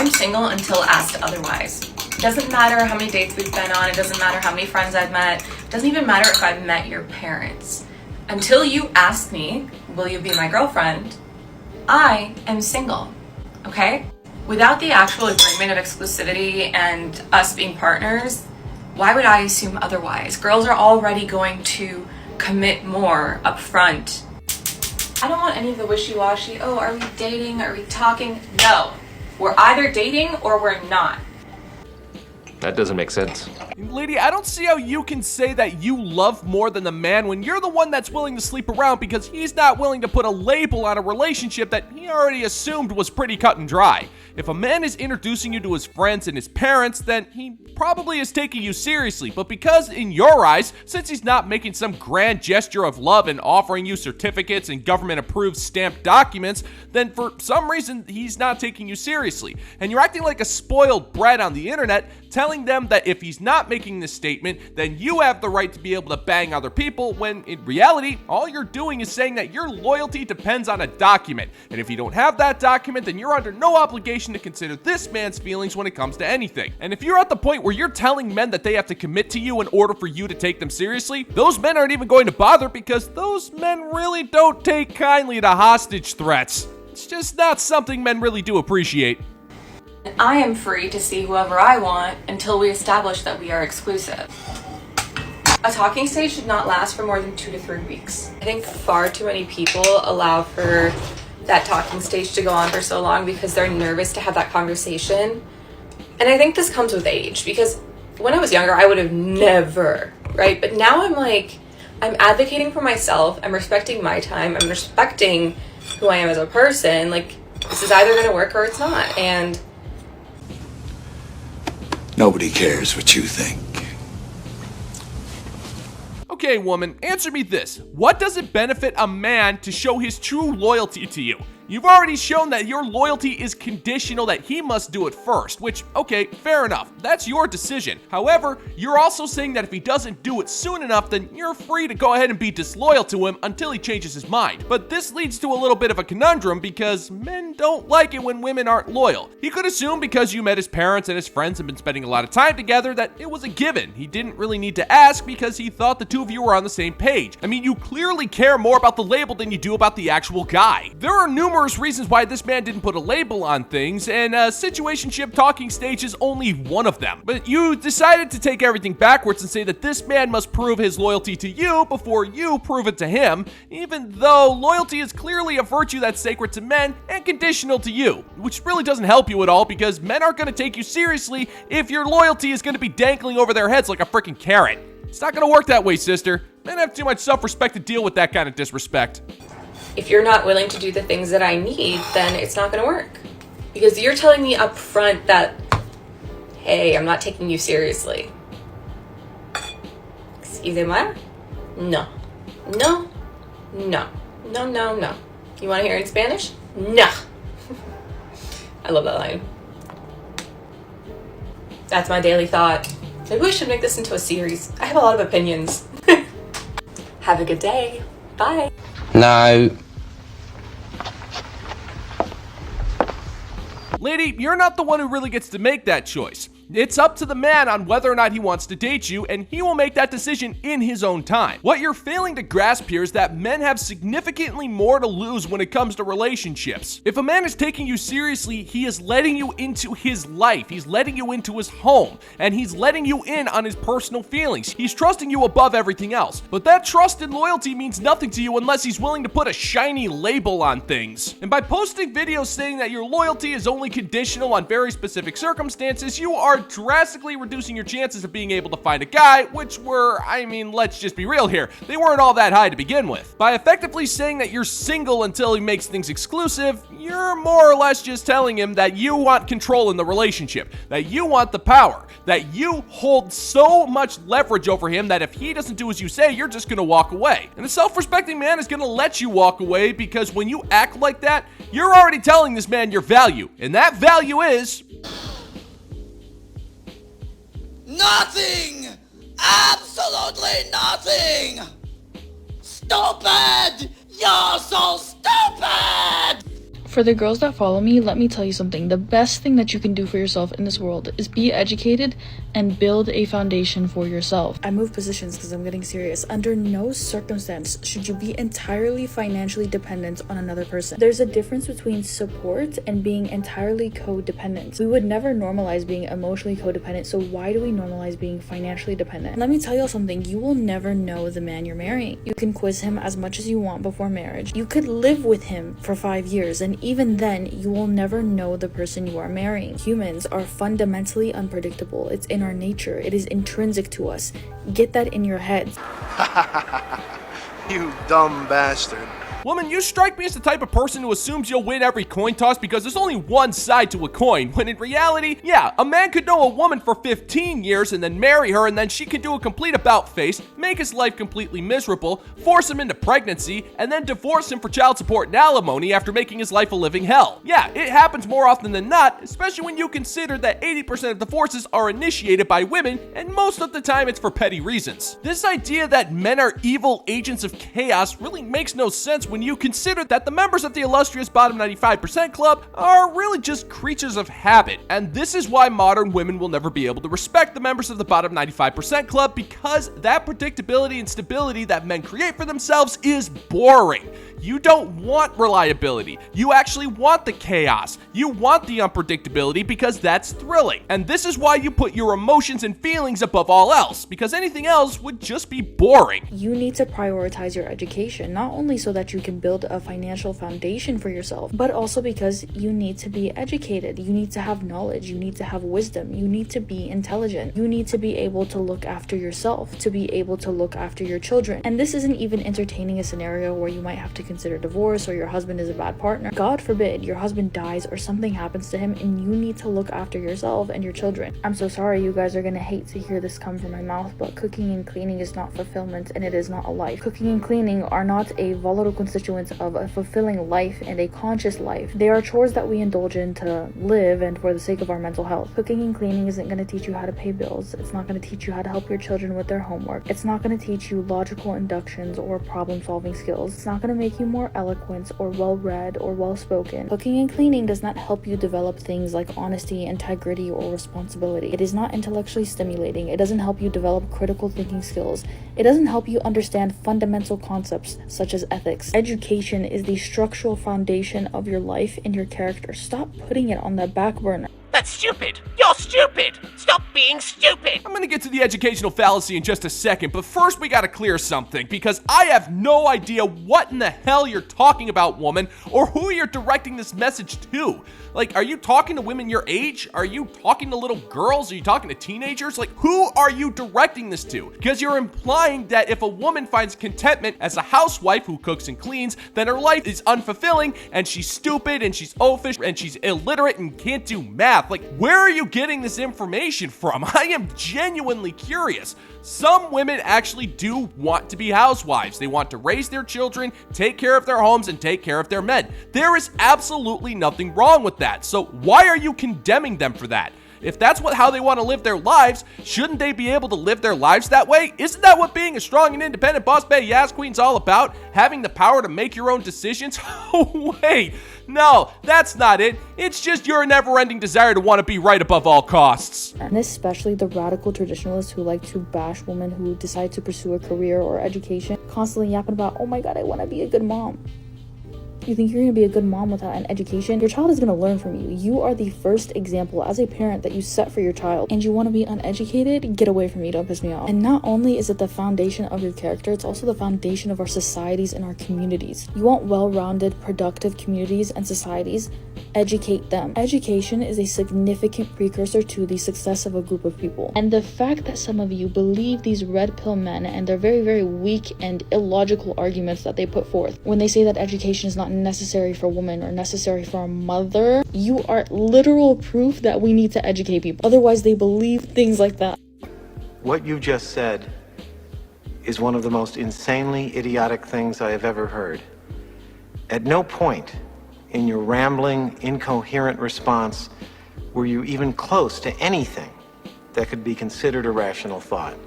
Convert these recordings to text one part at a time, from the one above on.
I'm single until asked otherwise. It doesn't matter how many dates we've been on. It doesn't matter how many friends I've met. It doesn't even matter if I've met your parents. Until you ask me, will you be my girlfriend? I am single, okay? Without the actual agreement of exclusivity and us being partners, why would I assume otherwise? Girls are already going to commit more up front. I don't want any of the wishy-washy, oh, are we dating? Are we talking? No, we're either dating or we're not. That doesn't make sense. Lady, I don't see how you can say that you love more than the man when you're the one that's willing to sleep around because he's not willing to put a label on a relationship that he already assumed was pretty cut and dry. If a man is introducing you to his friends and his parents, then he probably is taking you seriously. But because in your eyes, since he's not making some grand gesture of love and offering you certificates and government-approved stamped documents, then for some reason, he's not taking you seriously. And you're acting like a spoiled brat on the internet, telling them that if he's not making this statement, then you have the right to be able to bang other people, when in reality, all you're doing is saying that your loyalty depends on a document. And if you don't have that document, then you're under no obligation to consider this man's feelings when it comes to anything. And if you're at the point where you're telling men that they have to commit to you in order for you to take them seriously, those men aren't even going to bother because those men really don't take kindly to hostage threats. It's just not something men really do appreciate. I am free to see whoever I want until we establish that we are exclusive. A talking stage should not last for more than 2 to 3 weeks. I think far too many people allow for that talking stage to go on for so long because they're nervous to have that conversation. And I think this comes with age, because when I was younger, I would have never, right? But now I'm like, I'm advocating for myself. I'm respecting my time. I'm respecting who I am as a person. Like, this is either going to work or it's not. And nobody cares what you think. Okay, woman, answer me this. What does it benefit a man to show his true loyalty to you? You've already shown that your loyalty is conditional, that he must do it first, which, okay, fair enough. That's your decision. However, you're also saying that if he doesn't do it soon enough, then you're free to go ahead and be disloyal to him until he changes his mind. But this leads to a little bit of a conundrum because men don't like it when women aren't loyal. He could assume because you met his parents and his friends and been spending a lot of time together that it was a given. He didn't really need to ask because he thought the two of you were on the same page. I mean, you clearly care more about the label than you do about the actual guy. There are numerous reasons why this man didn't put a label on things, and a situationship talking stage is only one of them. But you decided to take everything backwards and say that this man must prove his loyalty to you before you prove it to him, even though loyalty is clearly a virtue that's sacred to men and conditional to you, which really doesn't help you at all because men aren't going to take you seriously if your loyalty is going to be dangling over their heads like a freaking carrot. It's not going to work that way, sister. Men have too much self-respect to deal with that kind of disrespect. if you're not willing to do the things that I need, then it's not going to work. Because you're telling me up front that, hey, I'm not taking you seriously. Excusez-moi? No. No. No. No, no, no. You want to hear it in Spanish? No. I love that line. That's my daily thought. Maybe we should make this into a series. I have a lot of opinions. Have a good day. Bye. No. Lady, you're not the one who really gets to make that choice. It's up to the man on whether or not he wants to date you, and he will make that decision in his own time. What you're failing to grasp here is that men have significantly more to lose when it comes to relationships. If a man is taking you seriously, he is letting you into his life, he's letting you into his home, and he's letting you in on his personal feelings. He's trusting you above everything else. But that trust and loyalty means nothing to you unless he's willing to put a shiny label on things. And by posting videos saying that your loyalty is only conditional on very specific circumstances, you are drastically reducing your chances of being able to find a guy, which were, I mean, let's just be real here, they weren't all that high to begin with. By effectively saying that you're single until he makes things exclusive, you're more or less just telling him that you want control in the relationship, that you want the power, that you hold so much leverage over him that if he doesn't do as you say, you're just gonna walk away. And a self-respecting man is gonna let you walk away because when you act like that, you're already telling this man your value, and that value is nothing! Absolutely nothing! Stupid! You're so stupid! For the girls that follow me, let me tell you something. The best thing that you can do for yourself in this world is be educated and build a foundation for yourself. I move positions because I'm getting serious. Under no circumstance should you be entirely financially dependent on another person. There's a difference between support and being entirely codependent. We would never normalize being emotionally codependent, so why do we normalize being financially dependent? Let me tell you something. You will never know the man you're marrying. You can quiz him as much as you want before marriage. You could live with him for 5 years, and even then, you will never know the person you are marrying. Humans are fundamentally unpredictable. It's in our nature. It is intrinsic to us. Get that in your heads. You dumb bastard. Woman, you strike me as the type of person who assumes you'll win every coin toss because there's only one side to a coin, when in reality, yeah, a man could know a woman for 15 years and then marry her, and then she could do a complete about-face, make his life completely miserable, force him into pregnancy, and then divorce him for child support and alimony after making his life a living hell. Yeah, it happens more often than not, especially when you consider that 80% of divorces are initiated by women, and most of the time it's for petty reasons. This idea that men are evil agents of chaos really makes no sense when you consider that the members of the illustrious Bottom 95% Club are really just creatures of habit. And this is why modern women will never be able to respect the members of the Bottom 95% Club, because that predictability and stability that men create for themselves is boring. You don't want reliability. You actually want the chaos. You want the unpredictability because that's thrilling. And this is why you put your emotions and feelings above all else, because anything else would just be boring. You need to prioritize your education, not only so that you can build a financial foundation for yourself, but also because you need to be educated. You need to have knowledge. You need to have wisdom. You need to be intelligent. You need to be able to look after yourself, to be able to look after your children. And this isn't even entertaining a scenario where you might have to consider divorce or your husband is a bad partner. God forbid your husband dies or something happens to him and you need to look after yourself and your children. I'm so sorry, you guys are gonna hate to hear this come from my mouth, but cooking and cleaning is not fulfillment and it is not a life. Cooking and cleaning are not a volatile constituent of a fulfilling life and a conscious life. They are chores that we indulge in to live and for the sake of our mental health. Cooking and cleaning isn't going to teach you how to pay bills. It's not going to teach you how to help your children with their homework. It's not going to teach you logical inductions or problem solving skills. It's not going to make you more eloquent or well-read or well-spoken. Cooking and cleaning does not help you develop things like honesty, integrity, or responsibility. It is not intellectually stimulating. It doesn't help you develop critical thinking skills. It doesn't help you understand fundamental concepts such as ethics. Education is the structural foundation of your life and your character. Stop putting it on the back burner. That's stupid! You're stupid! Stop being stupid! I'm gonna get to the educational fallacy in just a second, but first we gotta clear something, because I have no idea what in the hell you're talking about, woman, or who you're directing this message to. Like, are you talking to women your age? Are you talking to little girls? Are you talking to teenagers? Like, who are you directing this to? Because you're implying that if a woman finds contentment as a housewife who cooks and cleans, then her life is unfulfilling, and she's stupid, and she's oafish, and she's illiterate, and can't do math. Like, where are you getting this information from? I am genuinely curious. Some women actually do want to be housewives. They want to raise their children, take care of their homes, and take care of their men. There is absolutely nothing wrong with that. So why are you condemning them for that? If that's how they want to live their lives, shouldn't they be able to live their lives that way? Isn't that what being a strong and independent boss babe Yas Queen's all about? Having the power to make your own decisions? Oh, wait. No, that's not it. It's just your never-ending desire to want to be right above all costs. And especially the radical traditionalists who like to bash women who decide to pursue a career or education, constantly yapping about, oh my god, I want to be a good mom. You think you're going to be a good mom without an education? Your child is going to learn from you. You are the first example as a parent that you set for your child. And you want to be uneducated? Get away from me. Don't piss me off. And not only is it the foundation of your character, it's also the foundation of our societies and our communities. You want well-rounded, productive communities and societies? Educate them. Education is a significant precursor to the success of a group of people. And the fact that some of you believe these red pill men and their very, very weak and illogical arguments that they put forth when they say that education is not necessary for women or necessary for a mother, you are literal proof that we need to educate people. Otherwise, they believe things like that. What you just said is one of the most insanely idiotic things I have ever heard. At no point in your rambling, incoherent response were you even close to anything that could be considered a rational thought.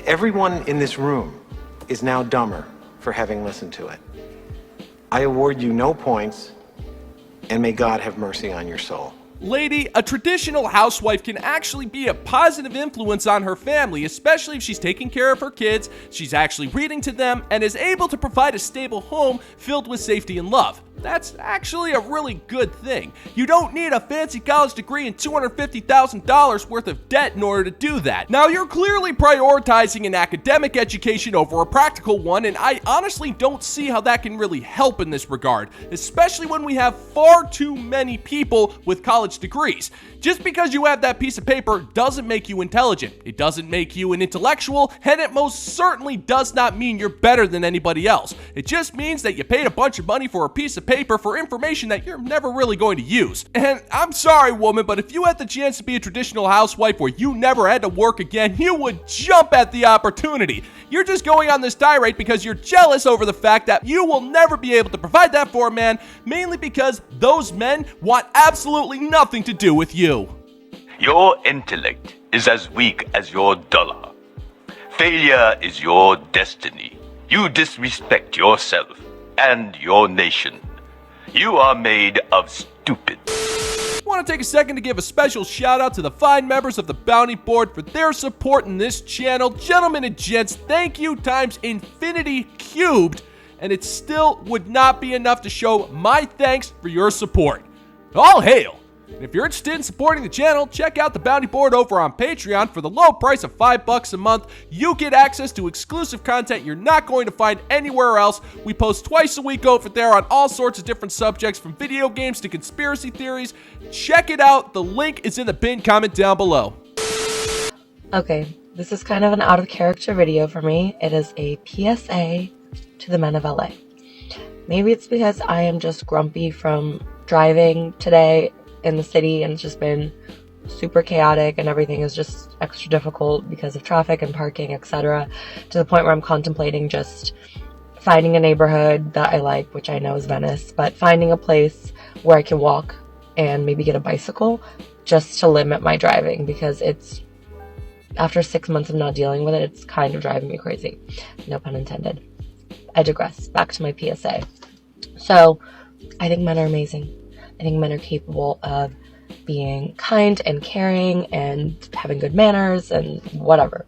Everyone in this room is now dumber for having listened to it. I award you no points, And may God have mercy on your soul. Lady, a traditional housewife can actually be a positive influence on her family, especially if she's taking care of her kids, she's actually reading to them, and is able to provide a stable home filled with safety and love. That's actually a really good thing. You don't need a fancy college degree and $250,000 worth of debt in order to do that. Now, you're clearly prioritizing an academic education over a practical one, and I honestly don't see how that can really help in this regard, especially when we have far too many people with college degrees. Just because you have that piece of paper doesn't make you intelligent. It doesn't make you an intellectual, and it most certainly does not mean you're better than anybody else. It just means that you paid a bunch of money for a piece of paper for information that you're never really going to use. And I'm sorry, woman, but if you had the chance to be a traditional housewife where you never had to work again, you would jump at the opportunity. You're just going on this tirade because you're jealous over the fact that you will never be able to provide that for a man, mainly because those men want absolutely nothing to do with you. Your intellect is as weak as your dollar. Failure is your destiny. You disrespect yourself and your nation. You are made of stupid. I want to take a second to give a special shout out to the fine members of the Bounty Board for their support in this channel. Gentlemen and gents, thank you times infinity cubed, and it still would not be enough to show my thanks for your support. All hail! And if you're interested in supporting the channel, check out the Bounty Board over on Patreon. For the low price of $5 a month, you get access to exclusive content you're not going to find anywhere else. We post twice a week over there on all sorts of different subjects, from video games to conspiracy theories. Check it out. The link is in the pinned comment down below. Okay, this is kind of an out-of-character video for me. It is a PSA to the men of LA. Maybe it's because I am just grumpy from driving today in the city, and it's just been super chaotic and everything is just extra difficult because of traffic and parking, etc., to the point where I'm contemplating just finding a neighborhood that I like, which I know is Venice, but finding a place where I can walk and maybe get a bicycle just to limit my driving, because it's, after 6 months of not dealing with it, it's kind of driving me crazy. No pun intended. I digress. Back to my PSA. So, I think men are amazing. I think men are capable of being kind and caring and having good manners and whatever.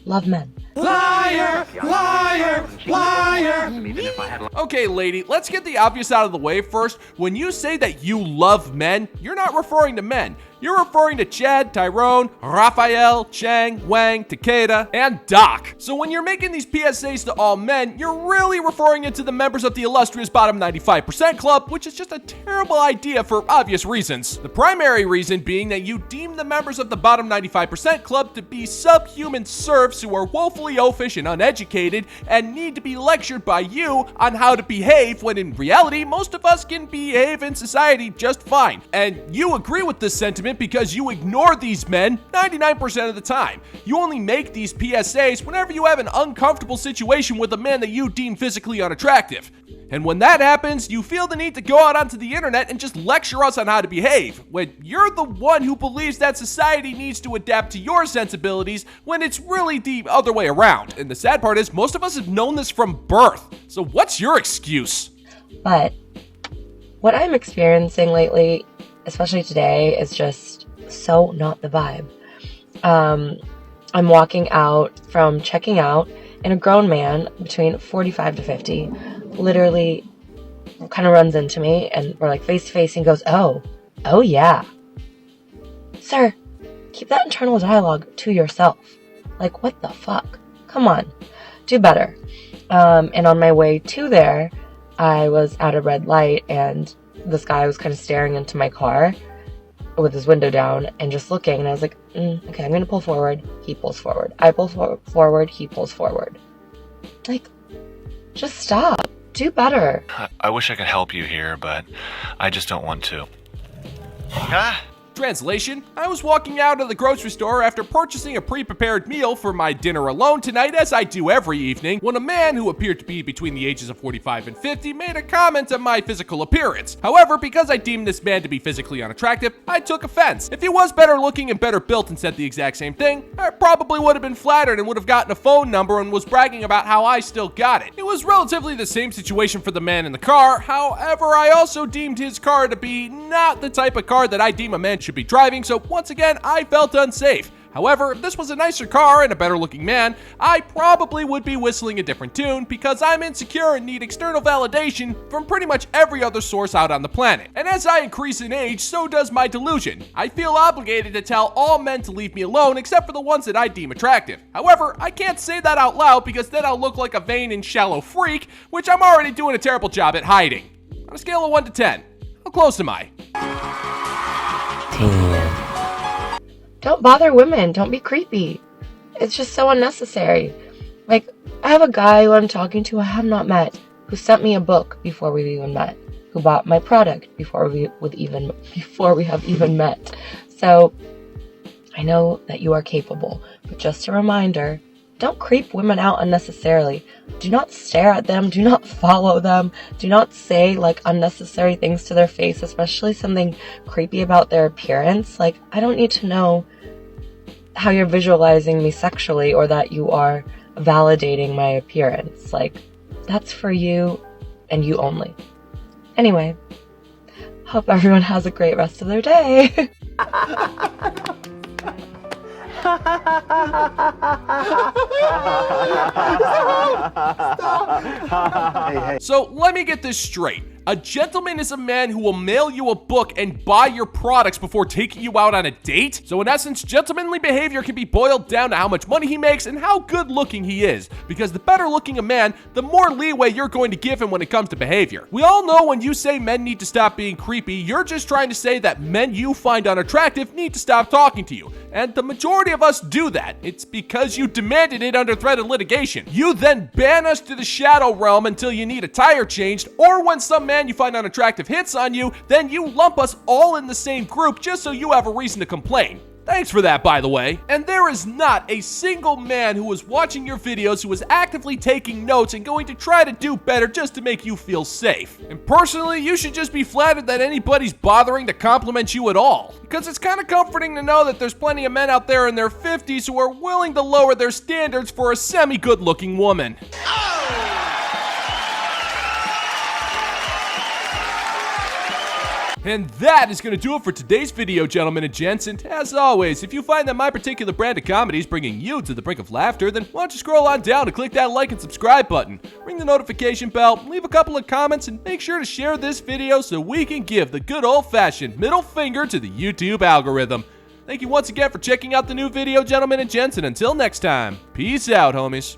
Love men. Liar! Liar! Liar! Okay, lady, let's get the obvious out of the way first. When you say that you love men, you're not referring to men. You're referring to Chad, Tyrone, Raphael, Chang, Wang, Takeda, and Doc. So when you're making these PSAs to all men, you're really referring it to the members of the illustrious bottom 95% club, which is just a terrible idea for obvious reasons. The primary reason being that you deem the members of the bottom 95% club to be subhuman serfs who are woefully oafish and uneducated and need to be lectured by you on how to behave, when in reality, most of us can behave in society just fine. And you agree with this sentiment because you ignore these men 99% of the time. You only make these PSAs whenever you have an uncomfortable situation with a man that you deem physically unattractive. And when that happens, you feel the need to go out onto the internet and just lecture us on how to behave, when you're the one who believes that society needs to adapt to your sensibilities, when it's really the other way around. And the sad part is, most of us have known this from birth. So what's your excuse? But what I'm experiencing lately, especially today, is just so not the vibe. I'm walking out from checking out, and a grown man between 45 to 50 literally kind of runs into me, and we're like face to face, and goes, oh yeah. Sir, keep that internal dialogue to yourself. Like, what the fuck? Come on, do better. And on my way to there, I was at a red light, and this guy was kind of staring into my car with his window down and just looking, and I was like, okay, I'm gonna pull forward. He pulls forward. I pull forward. He pulls forward. Like, just stop. Do better. I wish I could help you here, but I just don't want to. Translation: I was walking out of the grocery store after purchasing a pre-prepared meal for my dinner alone tonight, as I do every evening, when a man who appeared to be between the ages of 45 and 50 made a comment on my physical appearance. However, because I deemed this man to be physically unattractive, I took offense. If he was better looking and better built and said the exact same thing, I probably would have been flattered and would have gotten a phone number and was bragging about how I still got it. It was relatively the same situation for the man in the car. However, I also deemed his car to be not the type of car that I deem a man should be driving, so once again, I felt unsafe. However, if this was a nicer car and a better looking man, I probably would be whistling a different tune because I'm insecure and need external validation from pretty much every other source out on the planet. And as I increase in age, so does my delusion. I feel obligated to tell all men to leave me alone except for the ones that I deem attractive. However, I can't say that out loud because then I'll look like a vain and shallow freak, which I'm already doing a terrible job at hiding. On a scale of 1 to 10, how close am I? 10. Don't bother women. Don't be creepy. It's just so unnecessary. Like, I have a guy who I'm talking to I have not met, who sent me a book before we've even met, who bought my product before we have even met. So, I know that you are capable, but just a reminder, don't creep women out unnecessarily. Do not stare at them. Do not follow them. Do not say, like, unnecessary things to their face, especially something creepy about their appearance. Like, I don't need to know how you're visualizing me sexually or that you are validating my appearance. Like, that's for you and you only. Anyway, hope everyone has a great rest of their day. So let me get this straight. A gentleman is a man who will mail you a book and buy your products before taking you out on a date? So in essence, gentlemanly behavior can be boiled down to how much money he makes and how good looking he is. Because the better looking a man, the more leeway you're going to give him when it comes to behavior. We all know when you say men need to stop being creepy, you're just trying to say that men you find unattractive need to stop talking to you. And the majority of us do that. It's because you demanded it under threat of litigation. You then ban us to the shadow realm until you need a tire changed, or when some man you find unattractive hits on you, then you lump us all in the same group just so you have a reason to complain. Thanks for that, by the way. And there is not a single man who is watching your videos who is actively taking notes and going to try to do better just to make you feel safe. And personally, you should just be flattered that anybody's bothering to compliment you at all. Because it's kind of comforting to know that there's plenty of men out there in their 50s who are willing to lower their standards for a semi-good looking woman. And that is going to do it for today's video, gentlemen and gents. And as always, if you find that my particular brand of comedy is bringing you to the brink of laughter, then why don't you scroll on down and click that like and subscribe button, ring the notification bell, leave a couple of comments, and make sure to share this video so we can give the good old-fashioned middle finger to the YouTube algorithm. Thank you once again for checking out the new video, gentlemen and gents, and until next time, peace out, homies.